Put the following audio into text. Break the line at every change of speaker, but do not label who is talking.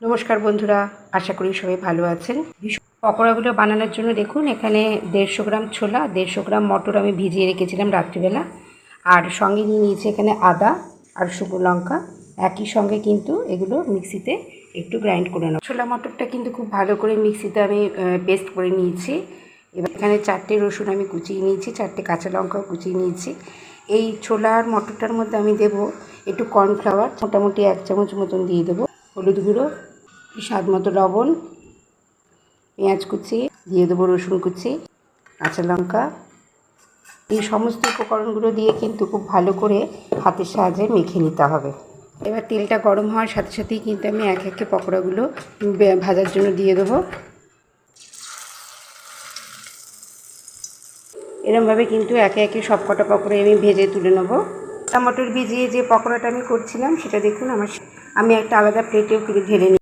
নমস্কার বন্ধুরা, আশা করি সবাই ভালো আছেন। পকোড়াগুলো বানানোর জন্য দেখুন এখানে 150 গ্রাম ছোলা, 150 গ্রাম মটর আমি ভিজিয়ে রেখেছিলাম রাত্রিবেলা। আর সঙ্গে নিয়ে নিয়েছি এখানে আদা আর শুকনো লঙ্কা। একই সঙ্গে কিন্তু এগুলো মিক্সিতে একটু গ্রাইন্ড করে নেব। ছোলা মটরটা কিন্তু খুব ভালো করে মিক্সিতে আমি পেস্ট করে নিয়েছি। এবার এখানে 4টে রসুন আমি কুচিয়ে নিয়েছি, 4টে কাঁচা লঙ্কাও কুচিয়ে নিয়েছি। এই ছোলা আর মটরটার মধ্যে আমি দেব একটু কর্নফ্লাওয়ার, মোটামুটি 1 চামচ মতন দিয়ে দেবো, হলুদ গুঁড়ো, স্বাদ মতো লবণ, পেঁয়াজ কুচি দিয়ে দেবো, রসুন কুচি, কাঁচা লঙ্কা। এই সমস্ত উপকরণগুলো দিয়ে কিন্তু খুব ভালো করে হাতের সাহায্যে মেখে নিতে হবে। এবার তেলটা গরম হওয়ার সাথে সাথেই কিন্তু আমি এক একে পকোড়াগুলো ভাজার জন্য দিয়ে দেবো। এরমভাবে কিন্তু একে একে সব কটা পকোড়া আমি ভেজে তুলে নেবো। টমেটোর ভিজিয়ে যে পকোড়াটা আমি করছিলাম সেটা দেখুন আমি একটা আলাদা প্লেটেও ঢেলে নিই।